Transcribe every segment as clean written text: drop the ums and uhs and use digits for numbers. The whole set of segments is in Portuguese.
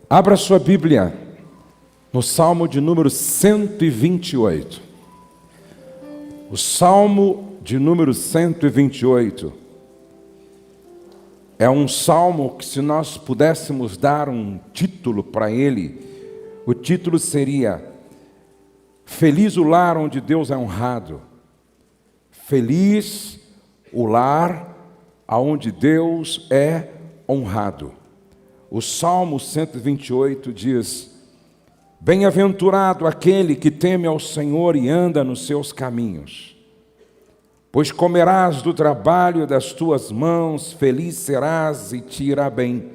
Abra sua Bíblia no Salmo de número 128. O Salmo de número 128 é um salmo que, se nós pudéssemos dar um título para ele, o título seria: Feliz o lar onde Deus é honrado. Feliz o lar aonde Deus é honrado. O Salmo 128 diz: Bem-aventurado aquele que teme ao Senhor e anda nos seus caminhos. Pois comerás do trabalho das tuas mãos, feliz serás e te irá bem.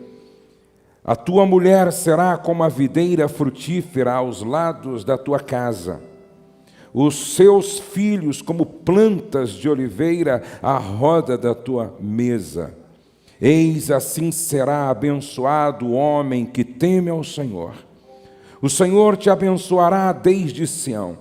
A tua mulher será como a videira frutífera aos lados da tua casa. Os seus filhos como plantas de oliveira à roda da tua mesa. Eis assim será abençoado o homem que teme ao Senhor. O Senhor te abençoará desde Sião.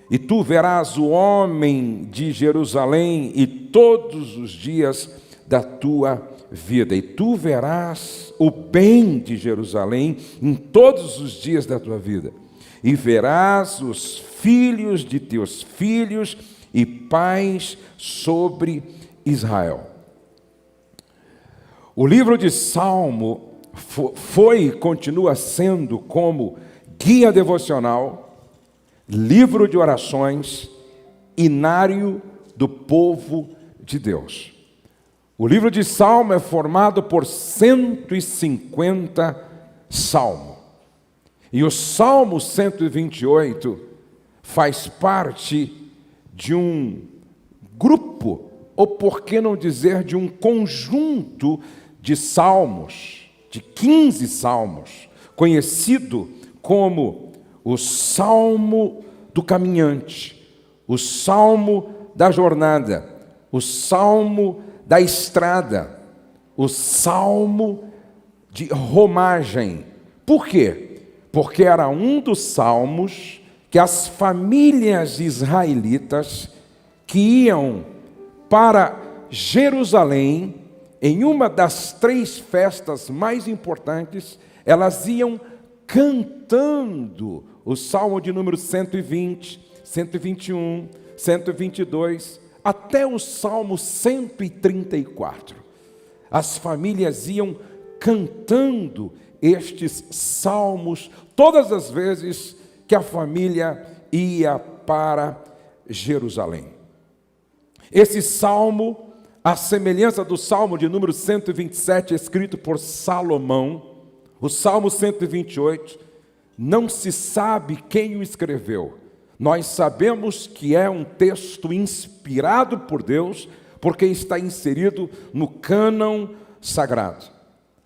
E tu verás o homem de Jerusalém e todos os dias da tua vida. E tu verás o bem de Jerusalém em todos os dias da tua vida. E verás os filhos de teus filhos e paz sobre Israel. O livro de Salmo foi e continua sendo como guia devocional, livro de orações, inário do povo de Deus. O livro de Salmo é formado por 150 salmos. E o Salmo 128 faz parte de um grupo, ou por que não dizer de um conjunto de salmos, de 15 salmos, conhecido como o Salmo do caminhante, o Salmo da jornada, o Salmo da estrada, o Salmo de romagem. Por quê? Porque era um dos salmos que as famílias israelitas que iam para Jerusalém, em uma das 3 festas mais importantes, elas iam cantando o Salmo de número 120, 121, 122, até o Salmo 134. As famílias iam cantando estes salmos todas as vezes que a família ia para Jerusalém. Esse salmo, à semelhança do salmo de número 127, escrito por Salomão, o salmo 128, não se sabe quem o escreveu. Nós sabemos que é um texto inspirado por Deus, porque está inserido no cânon sagrado.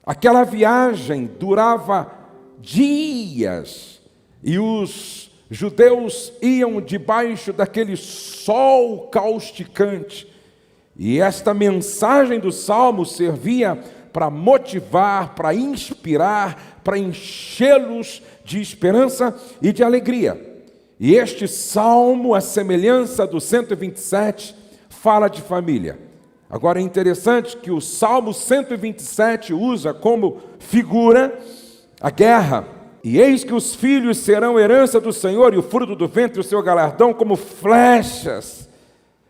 Aquela viagem durava dias, e os judeus iam debaixo daquele sol causticante, e esta mensagem do Salmo servia para motivar, para inspirar, para enchê-los de esperança e de alegria. E este Salmo, à semelhança do 127, fala de família. Agora é interessante que o Salmo 127 usa como figura a guerra. E eis que os filhos serão herança do Senhor, e o fruto do ventre o seu galardão, como flechas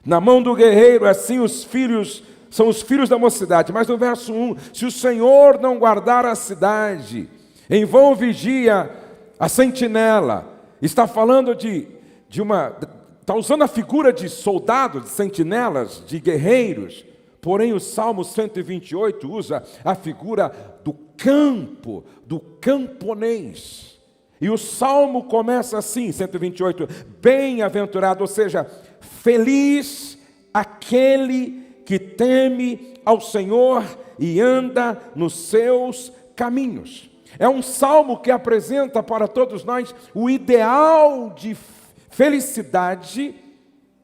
na mão do guerreiro. Assim os filhos são os filhos da mocidade. Mas no verso 1, se o Senhor não guardar a cidade, em vão vigia a sentinela. Está falando está usando a figura de soldados, de sentinelas, de guerreiros. Porém o Salmo 128 usa a figura do campo, do camponês. E o Salmo começa assim, 128, bem-aventurado, ou seja, feliz aquele que teme ao Senhor e anda nos seus caminhos. É um salmo que apresenta para todos nós o ideal de felicidade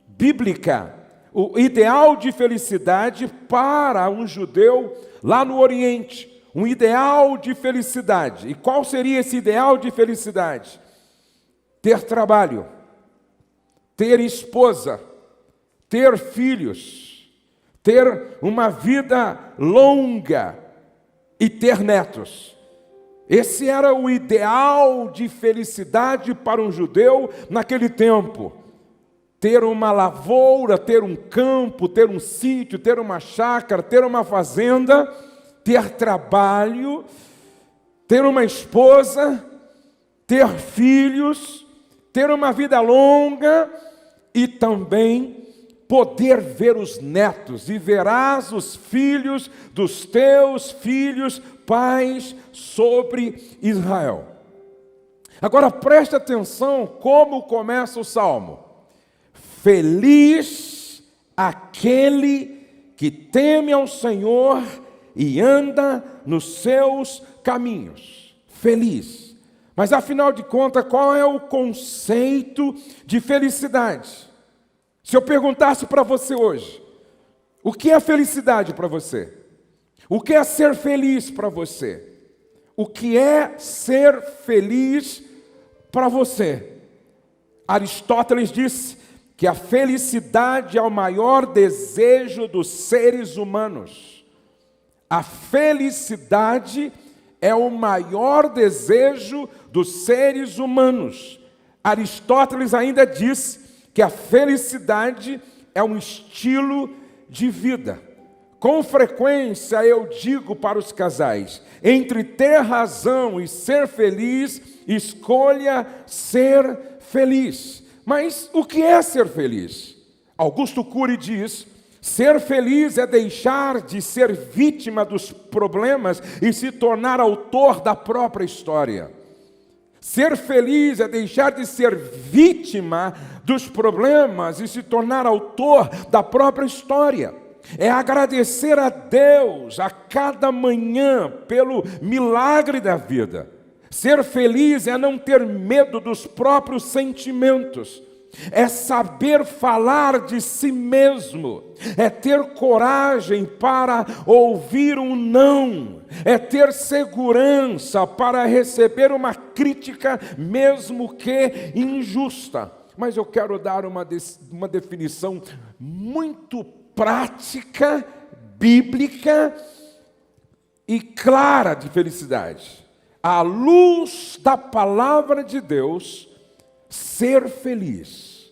bíblica, o ideal de felicidade para um judeu lá no Oriente, um ideal de felicidade. E qual seria esse ideal de felicidade? Ter trabalho, ter esposa, ter filhos, ter uma vida longa e ter netos. Esse era o ideal de felicidade para um judeu naquele tempo. Ter uma lavoura, ter um campo, ter um sítio, ter uma chácara, ter uma fazenda, ter trabalho, ter uma esposa, ter filhos, ter uma vida longa e também poder ver os netos, e verás os filhos dos teus filhos, pais, sobre Israel. Agora preste atenção como começa o Salmo. Feliz aquele que teme ao Senhor e anda nos seus caminhos. Feliz. Mas afinal de contas, qual é o conceito de felicidade? Se eu perguntasse para você hoje, o que é felicidade para você? O que é ser feliz para você? O que é ser feliz para você? Aristóteles disse que a felicidade é o maior desejo dos seres humanos. A felicidade é o maior desejo dos seres humanos. Aristóteles ainda diz que a felicidade é um estilo de vida. Com frequência eu digo para os casais, entre ter razão e ser feliz, escolha ser feliz. Mas o que é ser feliz? Augusto Cury diz, ser feliz é deixar de ser vítima dos problemas e se tornar autor da própria história. Ser feliz é deixar de ser vítima dos problemas e se tornar autor da própria história. É agradecer a Deus a cada manhã pelo milagre da vida. Ser feliz é não ter medo dos próprios sentimentos. É saber falar de si mesmo, é ter coragem para ouvir um não, é ter segurança para receber uma crítica, mesmo que injusta. Mas eu quero dar uma definição muito prática, bíblica e clara de felicidade. À luz da palavra de Deus, ser feliz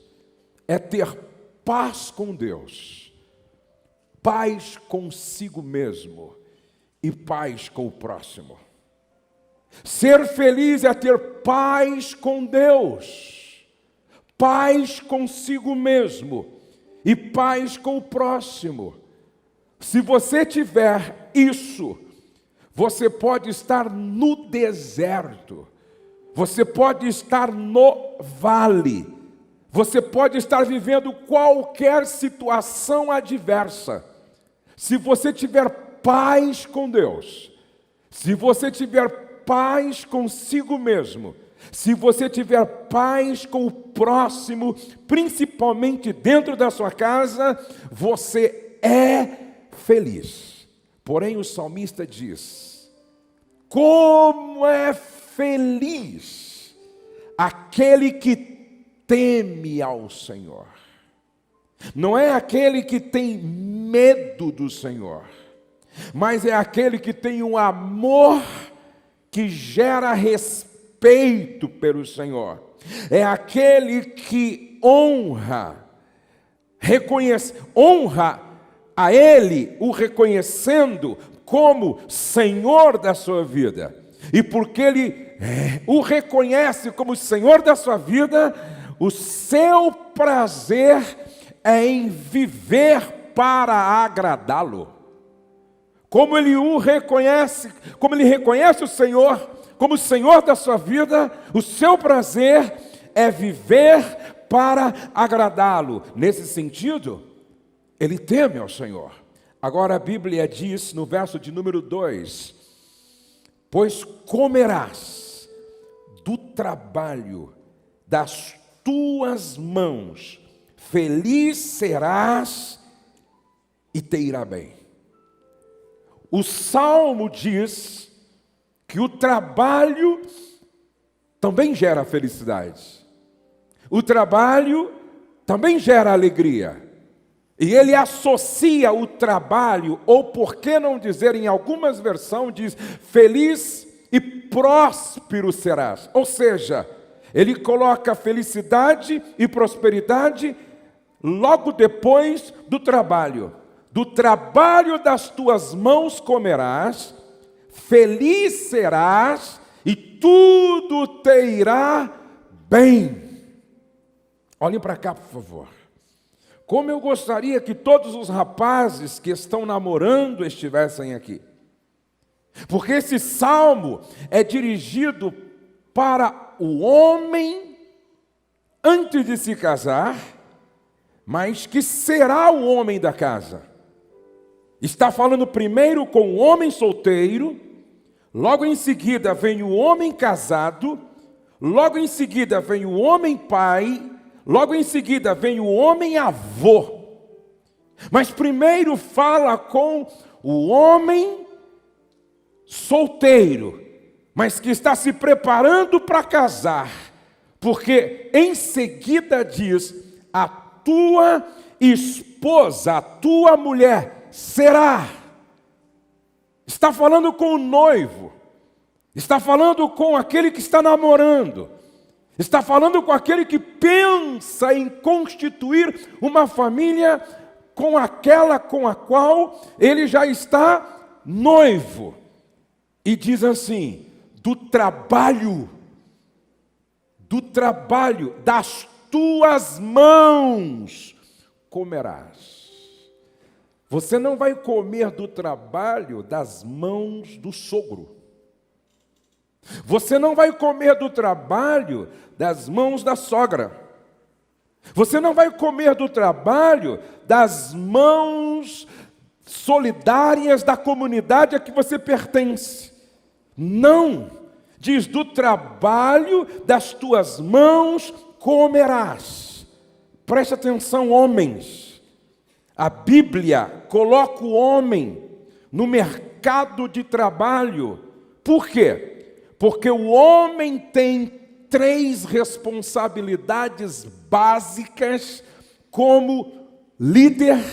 é ter paz com Deus, paz consigo mesmo e paz com o próximo. Ser feliz é ter paz com Deus, paz consigo mesmo e paz com o próximo. Se você tiver isso, você pode estar no deserto, você pode estar no vale, você pode estar vivendo qualquer situação adversa. Se você tiver paz com Deus, se você tiver paz consigo mesmo, se você tiver paz com o próximo, principalmente dentro da sua casa, você é feliz. Porém, o salmista diz: como é feliz aquele que teme ao Senhor. Não é aquele que tem medo do Senhor, mas é aquele que tem um amor que gera respeito pelo Senhor. É aquele que honra a Ele, o reconhecendo como Senhor da sua vida. E porque Ele o reconhece como Senhor da sua vida, o seu prazer é em viver para agradá-lo. Como Ele o reconhece, como Ele reconhece o Senhor como Senhor da sua vida, o seu prazer é viver para agradá-lo. Nesse sentido, ele teme ao Senhor. Agora a Bíblia diz no verso de número 2: pois comerás do trabalho das tuas mãos, feliz serás e te irá bem. O Salmo diz que o trabalho também gera felicidade. O trabalho também gera alegria. E ele associa o trabalho, ou por que não dizer, em algumas versões diz, feliz e próspero serás. Ou seja, ele coloca felicidade e prosperidade logo depois do trabalho. Do trabalho das tuas mãos comerás, feliz serás e tudo te irá bem. Olhem para cá, por favor. Como eu gostaria que todos os rapazes que estão namorando estivessem aqui. Porque esse salmo é dirigido para o homem antes de se casar, mas que será o homem da casa. Está falando primeiro com o homem solteiro, logo em seguida vem o homem casado, logo em seguida vem o homem pai, logo em seguida vem o homem avô. Mas primeiro fala com o homem solteiro, mas que está se preparando para casar, porque em seguida diz: a tua esposa, a tua mulher será. Está falando com o noivo, está falando com aquele que está namorando, está falando com aquele que pensa em constituir uma família com aquela com a qual ele já está noivo. E diz assim: do trabalho das tuas mãos comerás. Você não vai comer do trabalho das mãos do sogro. Você não vai comer do trabalho das mãos da sogra. Você não vai comer do trabalho das mãos solidárias da comunidade a que você pertence. Não. Diz: do trabalho das tuas mãos comerás. Preste atenção, homens. A Bíblia coloca o homem no mercado de trabalho. Por quê? Porque o homem tem 3 responsabilidades básicas como líder,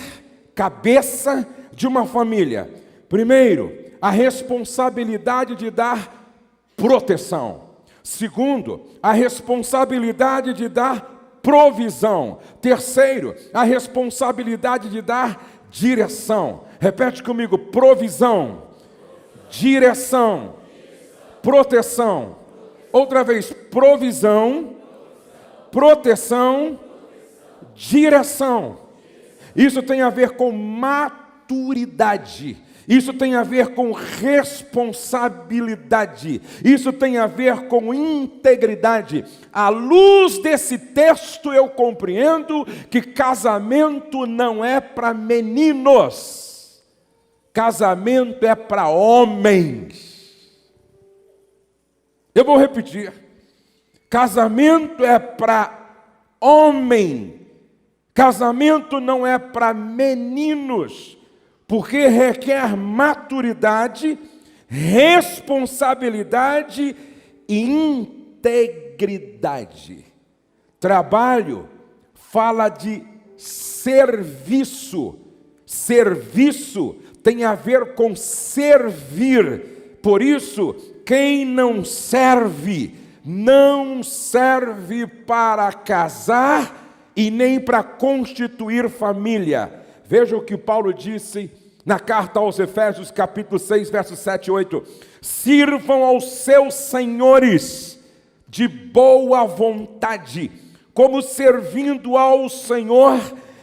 cabeça de uma família. Primeiro, a responsabilidade de dar proteção. Segundo, a responsabilidade de dar provisão. Terceiro, a responsabilidade de dar direção. Repete comigo: provisão, direção, proteção. Outra vez: provisão, proteção, direção. Isso tem a ver com maturidade. Isso tem a ver com responsabilidade. Isso tem a ver com integridade. À luz desse texto eu compreendo que casamento não é para meninos. Casamento é para homens. Eu vou repetir. Casamento é para homem. Casamento não é para meninos. Porque requer maturidade, responsabilidade e integridade. Trabalho fala de serviço. Serviço tem a ver com servir. Por isso, quem não serve para casar e nem para constituir família. Veja o que Paulo disse na carta aos Efésios, capítulo 6, versos 7 e 8. Sirvam aos seus senhores de boa vontade, como servindo ao Senhor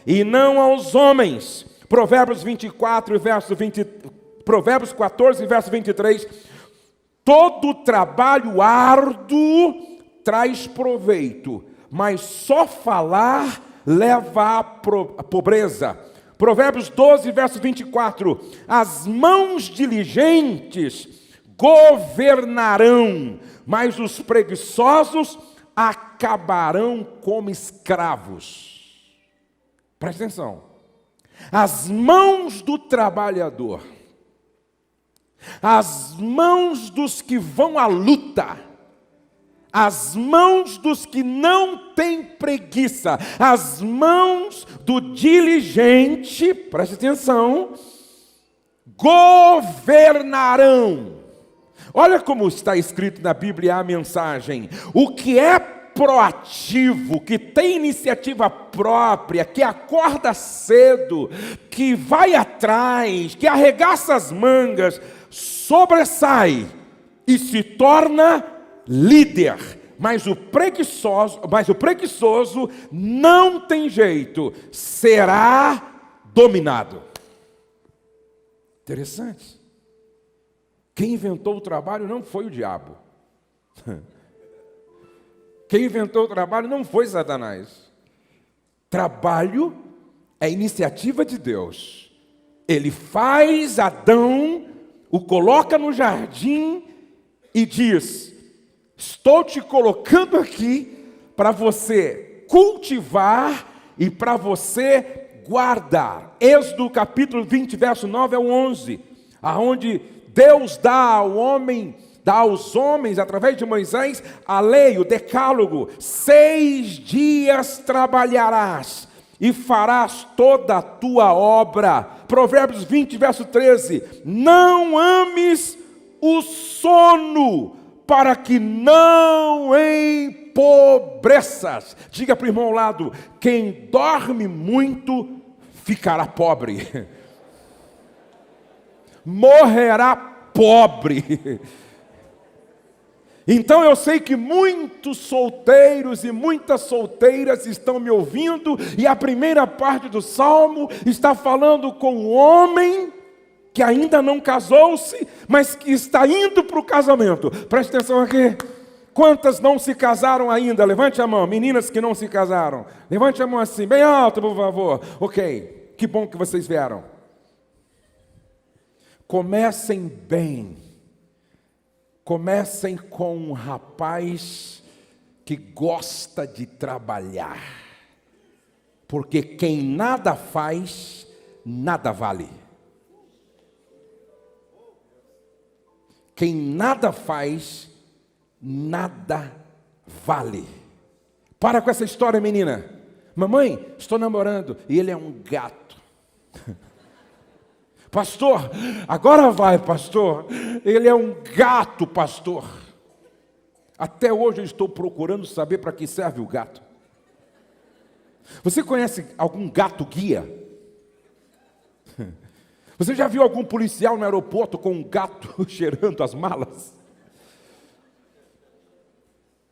e não aos homens. Provérbios 14, verso 23. Todo trabalho árduo traz proveito, mas só falar leva à pobreza. Provérbios 12, verso 24. As mãos diligentes governarão, mas os preguiçosos acabarão como escravos. Presta atenção. As mãos do trabalhador, as mãos dos que vão à luta, as mãos dos que não têm preguiça, as mãos do diligente, preste atenção, governarão. Olha como está escrito na Bíblia a mensagem. O que é proativo, que tem iniciativa própria, que acorda cedo, que vai atrás, que arregaça as mangas, sobressai e se torna líder. Mas o preguiçoso não tem jeito, será dominado. Interessante. Quem inventou o trabalho não foi o diabo. Quem inventou o trabalho não foi Satanás. Trabalho é iniciativa de Deus. Ele faz Adão, o coloca no jardim e diz: estou te colocando aqui para você cultivar e para você guardar. Êxodo capítulo 20, verso 9 ao 11, aonde Deus dá aos homens, através de Moisés, a lei, o decálogo: 6 dias trabalharás e farás toda a tua obra. Provérbios 20, verso 13, não ames o sono, para que não empobreças. Diga para o irmão ao lado: quem dorme muito ficará pobre. Morrerá pobre. Então eu sei que muitos solteiros e muitas solteiras estão me ouvindo, e a primeira parte do Salmo está falando com um homem que ainda não casou-se, mas que está indo para o casamento. Preste atenção aqui. Quantas não se casaram ainda? Levante a mão. Meninas que não se casaram, levante a mão assim, bem alto, por favor. Ok, que bom que vocês vieram. Comecem bem. Comecem com um rapaz que gosta de trabalhar. Porque quem nada faz, nada vale. Quem nada faz, nada vale. Para com essa história, menina. Mamãe, estou namorando e ele é um gato. Pastor, agora vai, pastor. Ele é um gato, pastor. Até hoje eu estou procurando saber para que serve o gato. Você conhece algum gato guia? Você já viu algum policial no aeroporto com um gato cheirando as malas?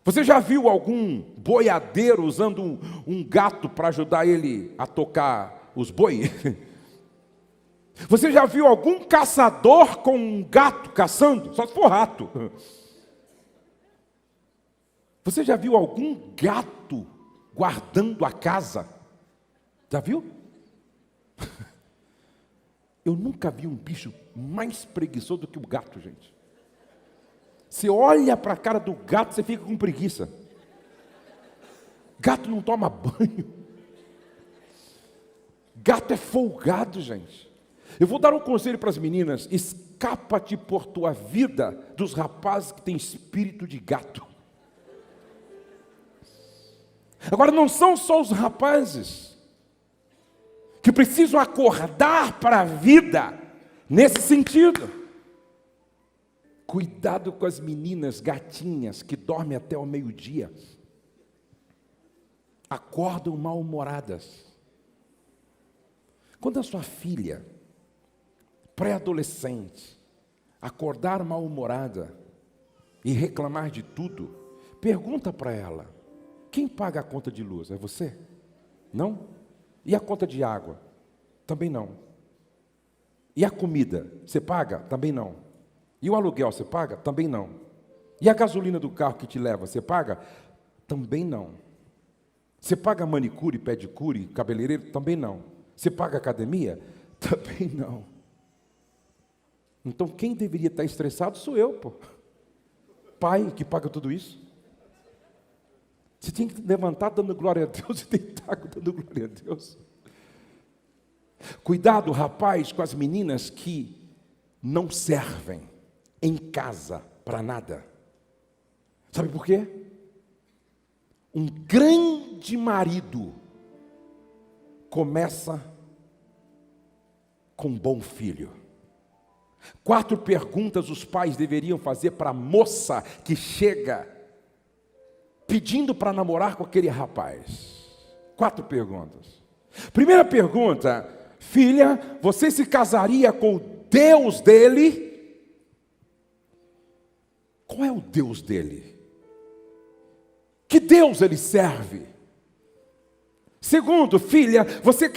Você já viu algum boiadeiro usando um gato para ajudar ele a tocar os bois? Você já viu algum caçador com um gato caçando? Só se for rato. Você já viu algum gato guardando a casa? Já viu? Eu nunca vi um bicho mais preguiçoso do que o gato, gente. Você olha para a cara do gato, você fica com preguiça. Gato não toma banho. Gato é folgado, gente. Eu vou dar um conselho para as meninas: escapa-te por tua vida dos rapazes que têm espírito de gato. Agora, não são só os rapazes que precisam acordar para a vida nesse sentido. Cuidado com as meninas gatinhas que dormem até o meio-dia. Acordam mal-humoradas. Quando a sua filha, pré-adolescente, acordar mal-humorada e reclamar de tudo, pergunta para ela: quem paga a conta de luz? É você? Não? E a conta de água? Também não. E a comida? Você paga? Também não. E o aluguel você paga? Também não. E a gasolina do carro que te leva, você paga? Também não. Você paga manicure, pedicure, cabeleireiro? Também não. Você paga academia? Também não. Então quem deveria estar estressado sou eu, pô. Pai que paga tudo isso. Você tinha que levantar dando glória a Deus e deitar dando glória a Deus. Cuidado, rapaz, com as meninas que não servem em casa para nada. Sabe por quê? Um grande marido começa com um bom filho. 4 perguntas os pais deveriam fazer para a moça que chega pedindo para namorar com aquele rapaz. 4 perguntas. Primeira pergunta: filha, você se casaria com o Deus dele? Qual é o Deus dele? Que Deus ele serve? Segundo, filha, você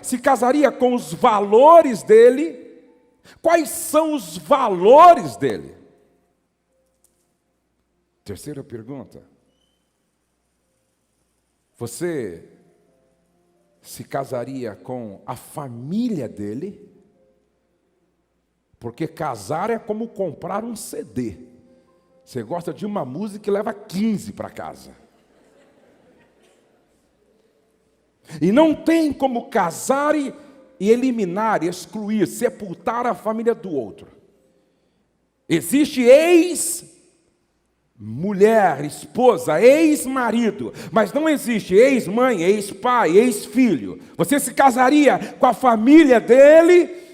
se casaria com os valores dele? Quais são os valores dele? Terceira pergunta: você se casaria com a família dele? Porque casar é como comprar um CD. Você gosta de uma música e leva 15 para casa. E não tem como casar e eliminar, excluir, sepultar a família do outro. Existe ex-mulher, esposa, ex-marido, mas não existe ex-mãe, ex-pai, ex-filho. Você se casaria com a família dele?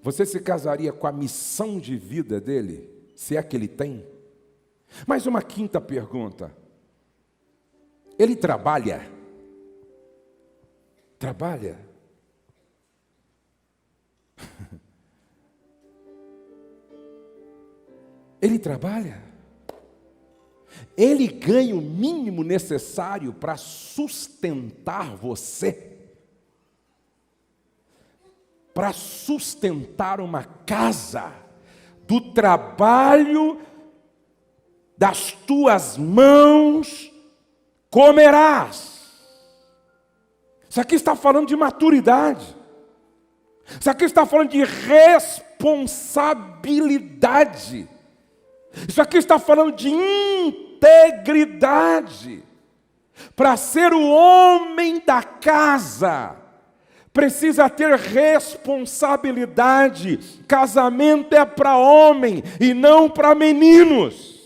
Você se casaria com a missão de vida dele, se é que ele tem? Mais uma quinta pergunta: ele trabalha? Trabalha? Ele trabalha? Ele ganha o mínimo necessário para sustentar você? Para sustentar uma casa, do trabalho das tuas mãos comerás. Isso aqui está falando de maturidade. Isso aqui está falando de responsabilidade. Isso aqui está falando de integridade. Para ser o homem da casa, precisa ter responsabilidade. Casamento é para homem e não para meninos.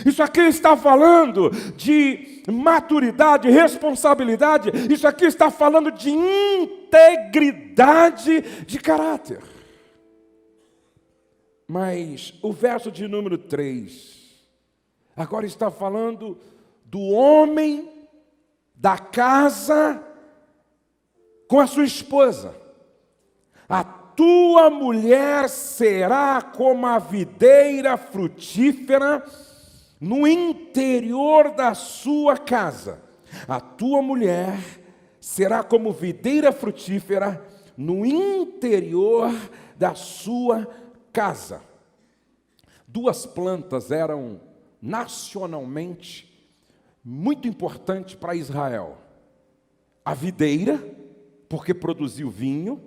Isso aqui está falando de maturidade, responsabilidade. Isso aqui está falando de integridade de caráter. Mas o verso de número 3, agora está falando do homem da casa com a sua esposa. A tua mulher será como a videira frutífera no interior da sua casa. A tua mulher será como videira frutífera no interior da sua casa. 2 plantas eram nacionalmente muito importantes para Israel: a videira, porque produziu vinho,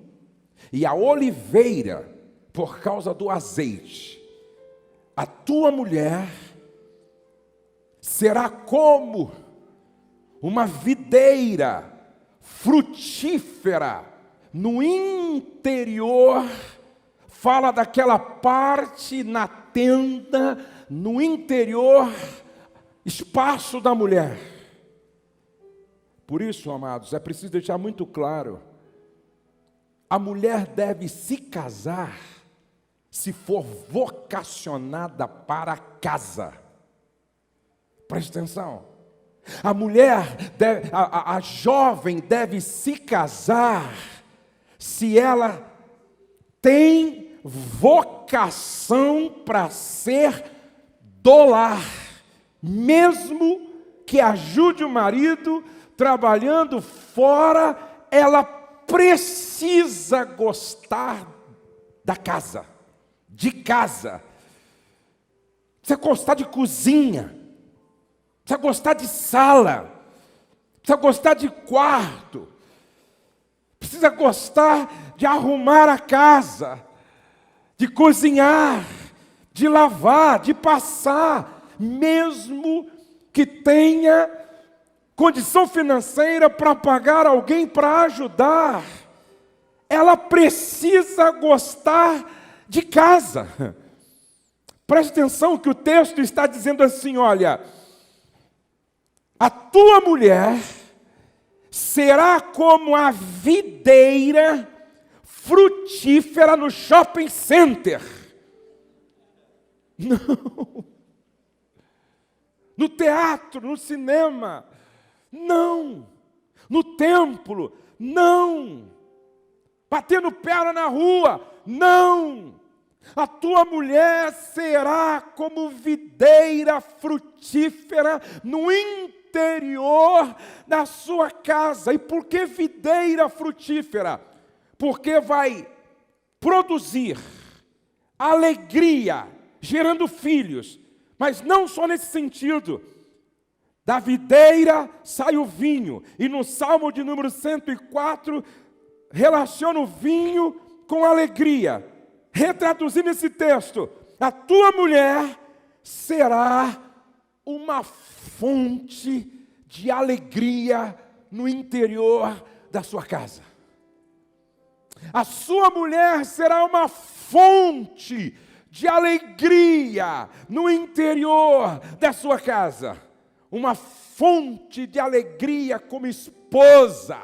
e a oliveira, por causa do azeite. A tua mulher será como uma videira frutífera no interior. Fala daquela parte na tenda, no interior, espaço da mulher. Por isso, amados, é preciso deixar muito claro: a mulher deve se casar se for vocacionada para a casa. Preste atenção. A mulher, a jovem deve se casar se ela tem vocação para ser do lar, mesmo que ajude o marido trabalhando fora, ela precisa gostar da casa, de casa. Precisa gostar de cozinha, precisa gostar de sala, precisa gostar de quarto, precisa gostar de arrumar a casa, de cozinhar, de lavar, de passar, mesmo que tenha condição financeira para pagar alguém para ajudar, ela precisa gostar de casa. Preste atenção que o texto está dizendo assim: olha, a tua mulher será como a videira frutífera no shopping center. Não. No teatro, no cinema, não. No templo, não. Batendo perna na rua, não. A tua mulher será como videira frutífera no interior da sua casa. E por que videira frutífera? Porque vai produzir alegria, gerando filhos. Mas não só nesse sentido. Da videira sai o vinho. E no Salmo de número 104, relaciona o vinho com alegria. Retraduzindo esse texto, a tua mulher será uma fonte de alegria no interior da sua casa. A sua mulher será uma fonte de alegria no interior da sua casa. Uma fonte de alegria como esposa.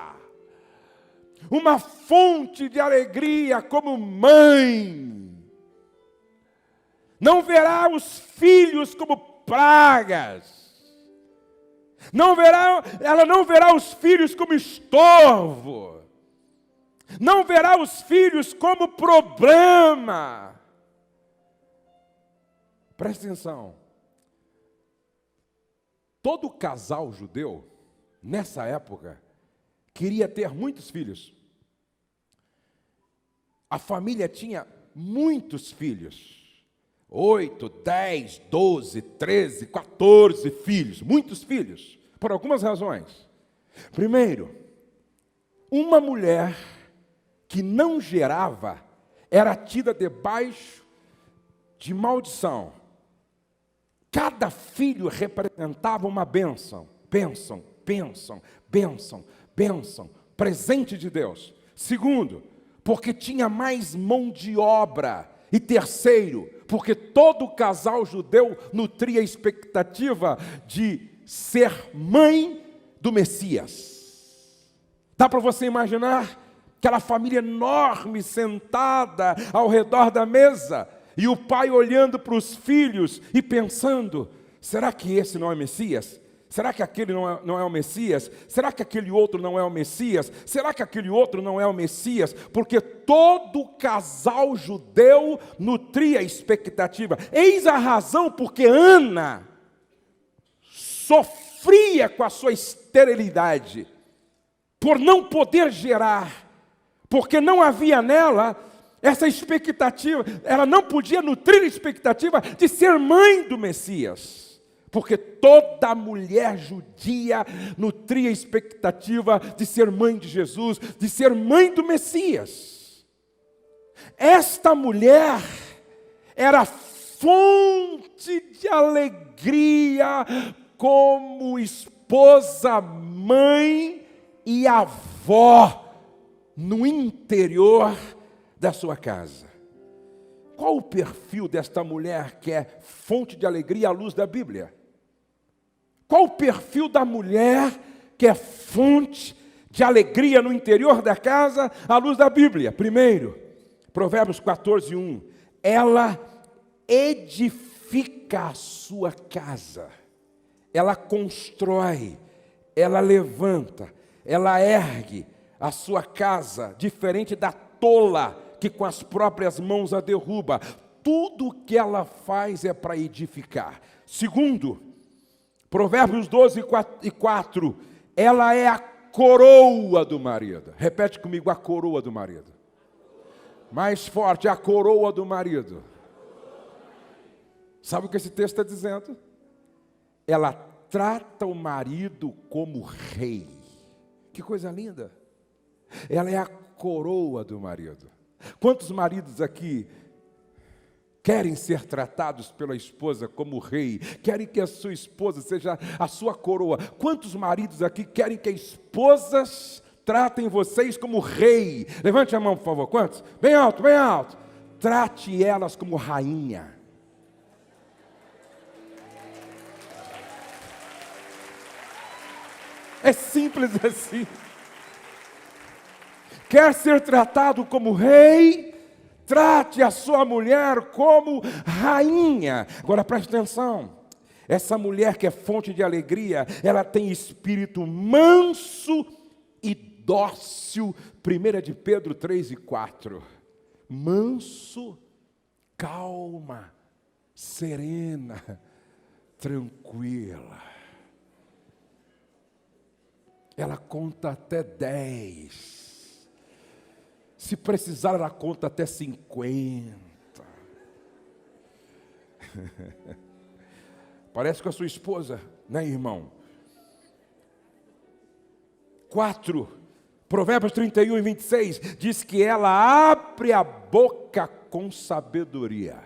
Uma fonte de alegria como mãe. Não verá os filhos como pragas. Ela não verá os filhos como estorvo. Não verá os filhos como problema. Preste atenção. Todo casal judeu, nessa época, queria ter muitos filhos. A família tinha muitos filhos. 8, 10, 12, 13, 14 filhos. Muitos filhos, por algumas razões. Primeiro, uma mulher que não gerava era tida debaixo de maldição. Cada filho representava uma bênção, bênção, bênção, bênção, bênção, presente de Deus. Segundo, porque tinha mais mão de obra. E terceiro, porque todo casal judeu nutria a expectativa de ser mãe do Messias. Dá para você imaginar aquela família enorme sentada ao redor da mesa, e o pai olhando para os filhos e pensando, será que esse não é Messias? Será que aquele não é o Messias? Será que aquele outro não é o Messias? Será que aquele outro não é o Messias? Porque todo casal judeu nutria expectativa. Eis a razão porque Ana sofria com a sua esterilidade, por não poder gerar, porque não havia nela essa expectativa, ela não podia nutrir a expectativa de ser mãe do Messias. Porque toda mulher judia nutria a expectativa de ser mãe de Jesus, de ser mãe do Messias. Esta mulher era fonte de alegria como esposa, mãe e avó no interior da sua casa. Qual o perfil desta mulher que é fonte de alegria à luz da Bíblia? Qual o perfil da mulher que é fonte de alegria no interior da casa à luz da Bíblia? Primeiro, Provérbios 14:1. Ela edifica a sua casa. Ela constrói, ela levanta, ela ergue a sua casa, diferente da tola que com as próprias mãos a derruba. Tudo o que ela faz é para edificar. Segundo, Provérbios 12:4, ela é a coroa do marido. Repete comigo, a coroa do marido. Mais forte, a coroa do marido. Sabe o que esse texto está dizendo? Ela trata o marido como rei. Que coisa linda. Ela é a coroa do marido. Quantos maridos aqui querem ser tratados pela esposa como rei? Querem que a sua esposa seja a sua coroa? Quantos maridos aqui querem que as esposas tratem vocês como rei? Levante a mão, por favor. Quantos? Bem alto, bem alto. Trate elas como rainha. É simples assim. Quer ser tratado como rei? Trate a sua mulher como rainha. Agora preste atenção. Essa mulher que é fonte de alegria, ela tem espírito manso e dócil. 1 de Pedro 3 e 4. Manso, calma, serena, tranquila. Ela conta até 10. Se precisar, ela conta até 50. Parece com a sua esposa, né, irmão? 4, Provérbios 31 e 26, diz que ela abre a boca com sabedoria.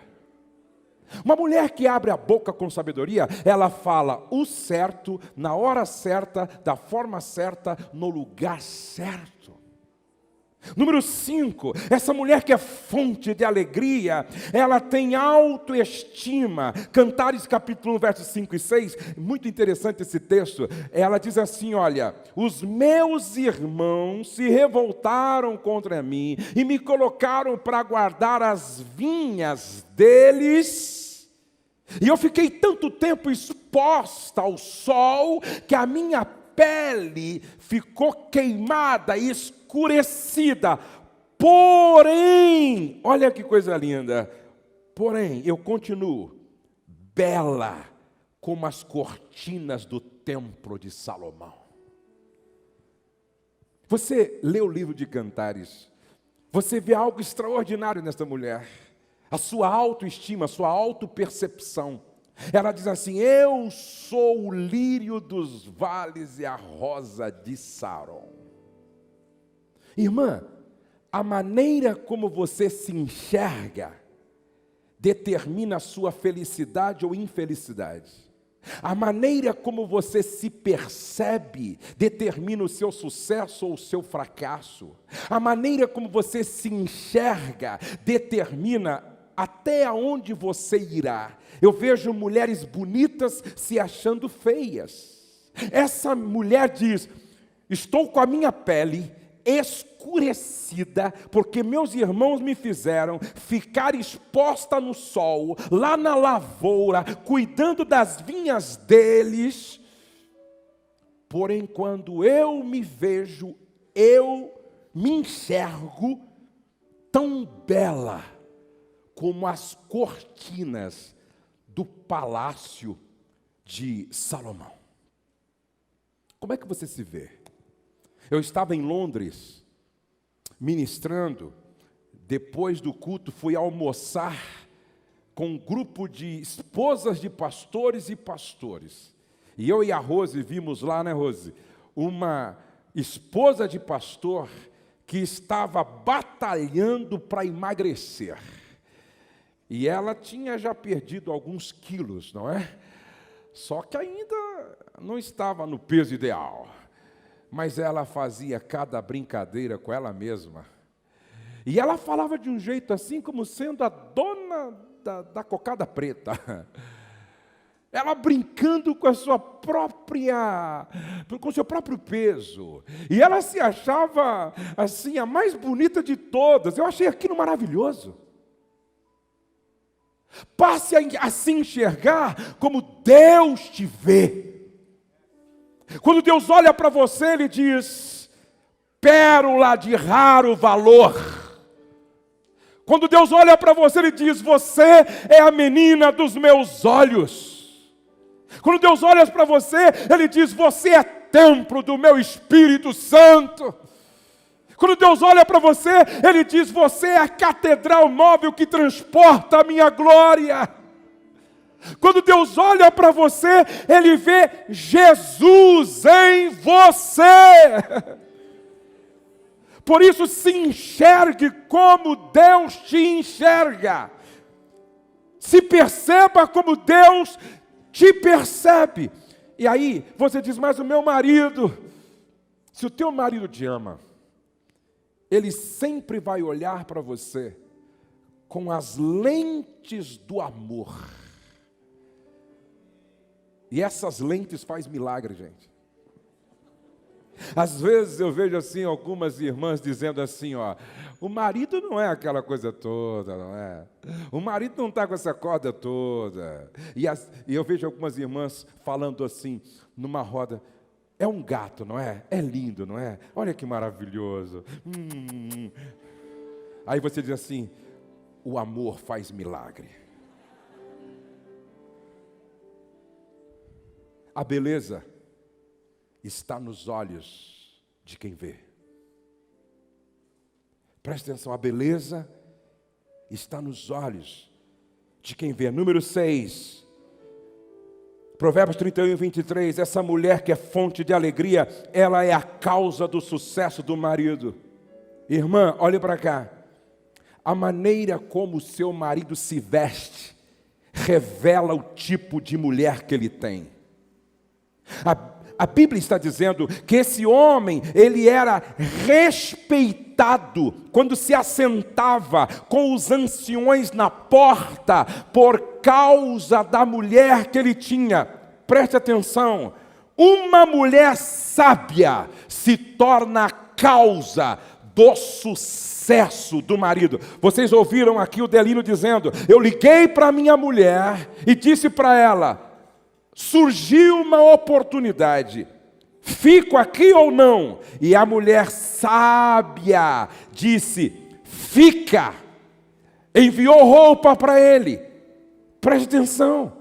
Uma mulher que abre a boca com sabedoria, ela fala o certo, na hora certa, da forma certa, no lugar certo. Número 5, essa mulher que é fonte de alegria, ela tem autoestima. Cantares capítulo 1, versos 5 e 6, muito interessante esse texto. Ela diz assim, olha, os meus irmãos se revoltaram contra mim e me colocaram para guardar as vinhas deles. E eu fiquei tanto tempo exposta ao sol que a minha pele ficou queimada e escurecida. Porém, olha que coisa linda. Porém, eu continuo bela como as cortinas do templo de Salomão. Você lê o livro de Cantares, você vê algo extraordinário nesta mulher. A sua autoestima, a sua autopercepção. Ela diz assim, eu sou o lírio dos vales e a rosa de Saron. Irmã, a maneira como você se enxerga determina a sua felicidade ou infelicidade. A maneira como você se percebe determina o seu sucesso ou o seu fracasso. A maneira como você se enxerga determina até aonde você irá. Eu vejo mulheres bonitas se achando feias. Essa mulher diz, estou com a minha pele escurecida, porque meus irmãos me fizeram ficar exposta no sol, lá na lavoura, cuidando das vinhas deles. Porém, quando eu me vejo, eu me enxergo tão bela como as cortinas do palácio de Salomão. Como é que você se vê? Eu estava em Londres, ministrando. Depois do culto, fui almoçar com um grupo de esposas de pastores e pastores. E eu e a Rose vimos lá, né, Rose? Uma esposa de pastor que estava batalhando para emagrecer. E ela tinha já perdido alguns quilos, não é? Só que ainda não estava no peso ideal. Mas ela fazia cada brincadeira com ela mesma. E ela falava de um jeito assim, como sendo a dona da cocada preta. Ela brincando com a sua própria, com o seu próprio peso. E ela se achava, assim, a mais bonita de todas. Eu achei aquilo maravilhoso. Passe a se enxergar como Deus te vê. Quando Deus olha para você, Ele diz, pérola de raro valor. Quando Deus olha para você, Ele diz, você é a menina dos meus olhos. Quando Deus olha para você, Ele diz, você é templo do meu Espírito Santo. Quando Deus olha para você, Ele diz, você é a catedral móvel que transporta a minha glória. Quando Deus olha para você, Ele vê Jesus em você. Por isso, se enxergue como Deus te enxerga. Se perceba como Deus te percebe. E aí, você diz, mas o meu marido, se o teu marido te ama, ele sempre vai olhar para você com as lentes do amor. E essas lentes fazem milagre, gente. Às vezes eu vejo assim algumas irmãs dizendo assim, ó, o marido não é aquela coisa toda, não é? O marido não está com essa corda toda. E eu vejo algumas irmãs falando assim, numa roda, é um gato, não é? É lindo, não é? Olha que maravilhoso. Aí você diz assim, o amor faz milagre. A beleza está nos olhos de quem vê. Preste atenção, a beleza está nos olhos de quem vê. Número 6, Provérbios 31 e 23, essa mulher que é fonte de alegria, ela é a causa do sucesso do marido. Irmã, olhe para cá. A maneira como o seu marido se veste revela o tipo de mulher que ele tem. A Bíblia está dizendo que esse homem, ele era respeitado quando se assentava com os anciões na porta, por causa da mulher que ele tinha. Preste atenção, uma mulher sábia se torna a causa do sucesso do marido. Vocês ouviram aqui o Delino dizendo, eu liguei para minha mulher e disse para ela, surgiu uma oportunidade, fico aqui ou não? E a mulher sábia disse, fica, enviou roupa para ele. Preste atenção,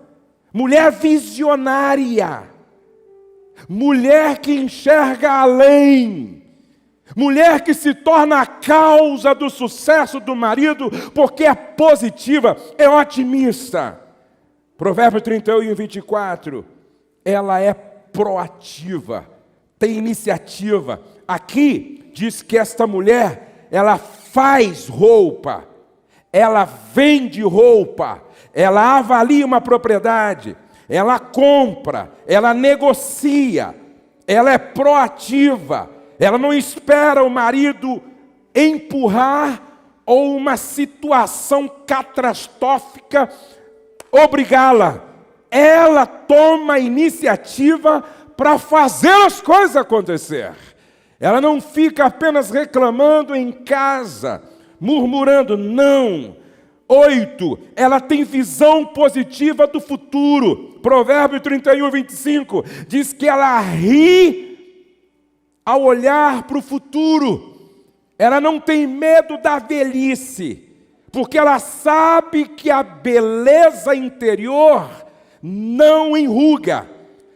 mulher visionária, mulher que enxerga além, mulher que se torna a causa do sucesso do marido, porque é positiva, é otimista. Provérbios 31 e 24, ela é proativa, tem iniciativa. Aqui diz que esta mulher, ela faz roupa, ela vende roupa, ela avalia uma propriedade, ela compra, ela negocia, ela é proativa, ela não espera o marido empurrar ou uma situação catastrófica obrigá-la. Ela toma a iniciativa para fazer as coisas acontecer. Ela não fica apenas reclamando em casa, murmurando, não. 8, ela tem visão positiva do futuro. Provérbio 31, 25, diz que ela ri ao olhar para o futuro. Ela não tem medo da velhice, porque ela sabe que a beleza interior não enruga,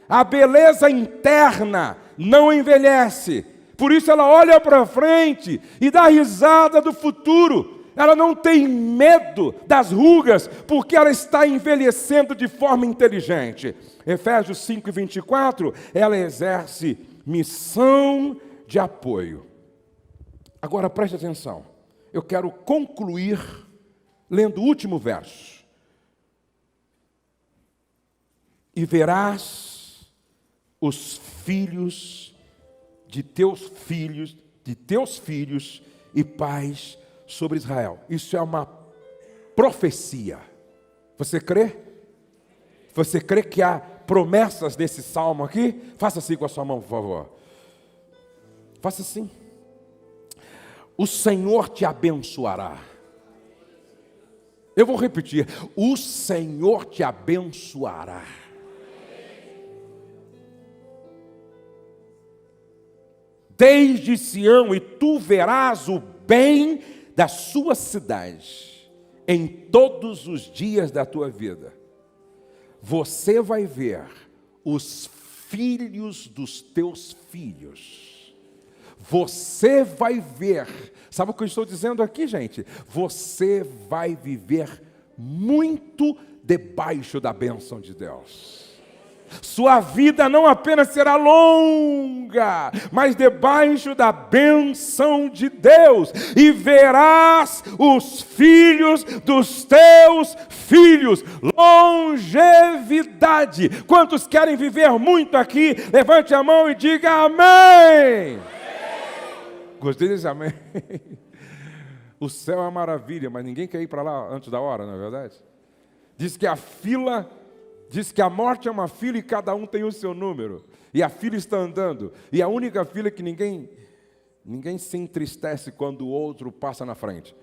a beleza interna não envelhece. Por isso ela olha para frente e dá risada do futuro. Ela não tem medo das rugas, porque ela está envelhecendo de forma inteligente. Efésios 5 e 24, ela exerce missão de apoio. Agora preste atenção, eu quero concluir lendo o último verso. E verás os filhos de teus filhos e pais sobre Israel. Isso é uma profecia. Você crê? Você crê que há promessas nesse salmo aqui? Faça assim com a sua mão, por favor. Faça assim. O Senhor te abençoará. Eu vou repetir. O Senhor te abençoará. Desde Sião, e tu verás o bem da sua cidade em todos os dias da tua vida. Você vai ver os filhos dos teus filhos. Você vai ver, sabe o que eu estou dizendo aqui, gente? Você vai viver muito debaixo da bênção de Deus. Sua vida não apenas será longa, mas debaixo da bênção de Deus. E verás os filhos dos teus filhos. Longevidade. Quantos querem viver muito aqui? Levante a mão e diga amém. Gostei desse amém. O céu é uma maravilha, mas ninguém quer ir para lá antes da hora, não é verdade? Diz que a fila diz que a morte é uma fila e cada um tem o seu número. E a fila está andando. E a única fila é que ninguém se entristece quando o outro passa na frente.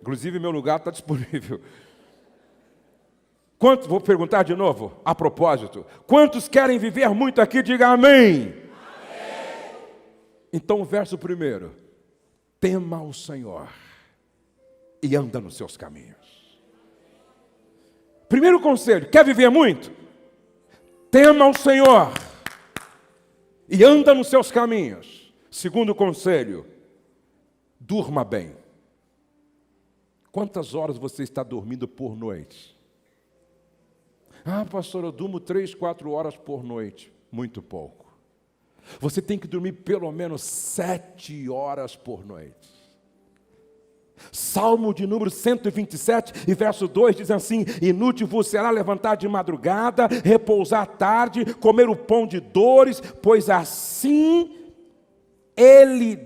Inclusive, meu lugar está disponível. Quantos, vou perguntar de novo, a propósito. Quantos querem viver muito aqui? Diga amém. Amém. Então, o verso primeiro. Tema o Senhor e anda nos seus caminhos. Primeiro conselho, quer viver muito? Tema o Senhor e anda nos seus caminhos. Segundo conselho, durma bem. Quantas horas você está dormindo por noite? Ah, pastor, eu durmo 3, 4 horas por noite. Muito pouco. Você tem que dormir pelo menos 7 horas por noite. Salmo de número 127 e verso 2 diz assim: inútil vos será levantar de madrugada, repousar tarde, comer o pão de dores, pois assim ele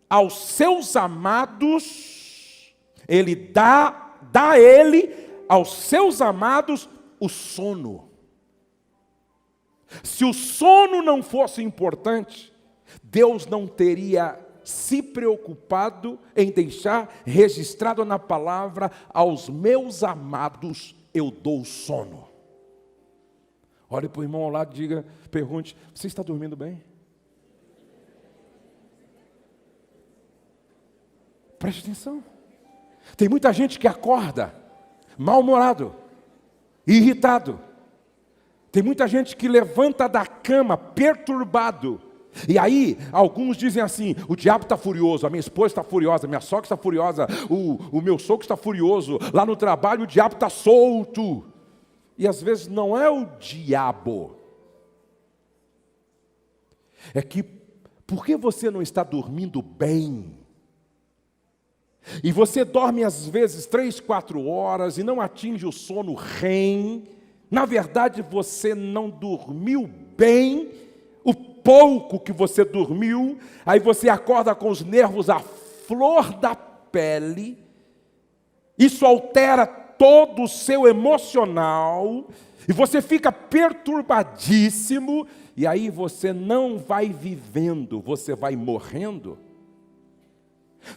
aos seus amados, ele dá ele aos seus amados o sono. Se o sono não fosse importante, Deus não teria se preocupado em deixar registrado na palavra: aos meus amados eu dou sono. Olhe para o irmão ao lado e diga, pergunte: você está dormindo bem? Preste atenção. Tem muita gente que acorda mal-humorado, irritado. Tem muita gente que levanta da cama perturbado. E aí, alguns dizem assim: o diabo está furioso, a minha esposa está furiosa, a minha sogra está furiosa, o meu sogro está furioso, lá no trabalho o diabo está solto. E às vezes não é o diabo. É que, por que você não está dormindo bem? E você dorme às vezes 3, 4 horas e não atinge o sono REM. Na verdade, você não dormiu bem. O pouco que você dormiu, aí você acorda com os nervos à flor da pele. Isso altera todo o seu emocional. E você fica perturbadíssimo. E aí você não vai vivendo, você vai morrendo.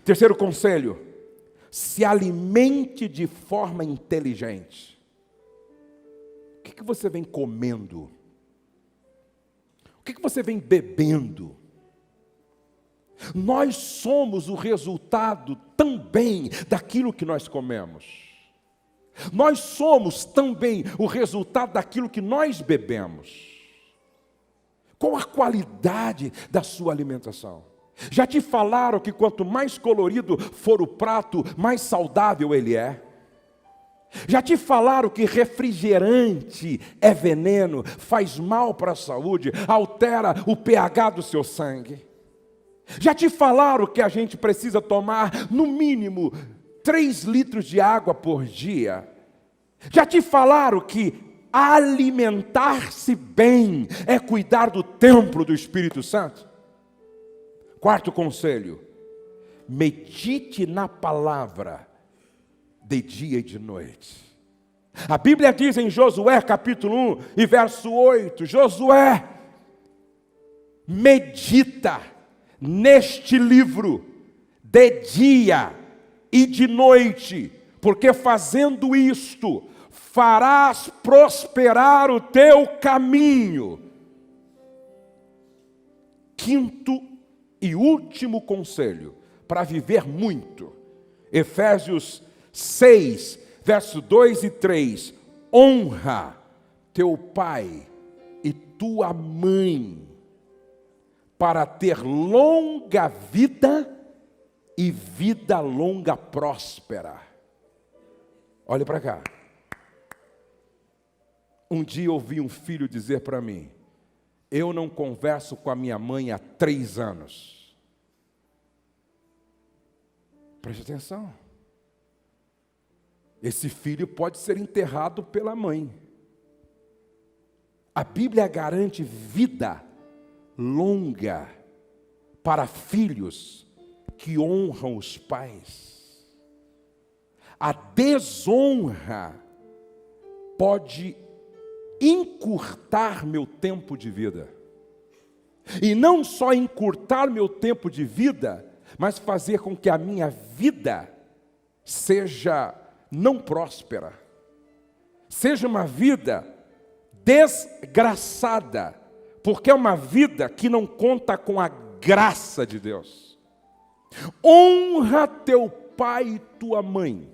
Terceiro conselho: se alimente de forma inteligente. O que você vem comendo? O que você vem bebendo? Nós somos o resultado também daquilo que nós comemos. Nós somos também o resultado daquilo que nós bebemos. Qual a qualidade da sua alimentação? Já te falaram que quanto mais colorido for o prato, mais saudável ele é? Já te falaram que refrigerante é veneno, faz mal para a saúde, altera o pH do seu sangue? Já te falaram que a gente precisa tomar, no mínimo, 3 litros de água por dia? Já te falaram que alimentar-se bem é cuidar do templo do Espírito Santo? Quarto conselho: medite na palavra de dia e de noite. A Bíblia diz em Josué capítulo 1 e verso 8, Josué, medita neste livro de dia e de noite, porque fazendo isto, farás prosperar o teu caminho. Quinto e último conselho para viver muito, Efésios 6, verso 2 e 3, honra teu pai e tua mãe, para ter longa vida e vida longa próspera. Olha para cá. Um dia eu ouvi um filho dizer para mim: eu não converso com a minha mãe há 3 anos. Preste atenção. Esse filho pode ser enterrado pela mãe. A Bíblia garante vida longa para filhos que honram os pais. A desonra pode encurtar meu tempo de vida. E não só encurtar meu tempo de vida, mas fazer com que a minha vida seja não próspera, seja uma vida desgraçada, porque é uma vida que não conta com a graça de Deus. Honra teu pai e tua mãe,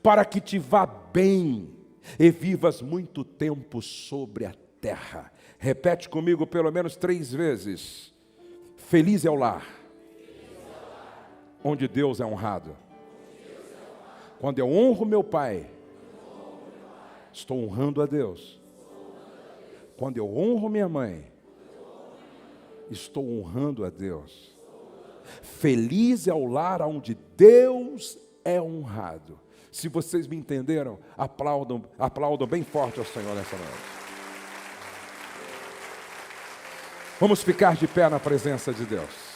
para que te vá bem e vivas muito tempo sobre a terra. Repete comigo pelo menos 3 vezes. Feliz é o lar onde Deus é honrado. Quando eu honro meu pai, estou honrando a Deus. Quando eu honro minha mãe, estou honrando a Deus. Feliz é o lar onde Deus é honrado. Se vocês me entenderam, aplaudam bem forte ao Senhor nessa noite. Vamos ficar de pé na presença de Deus.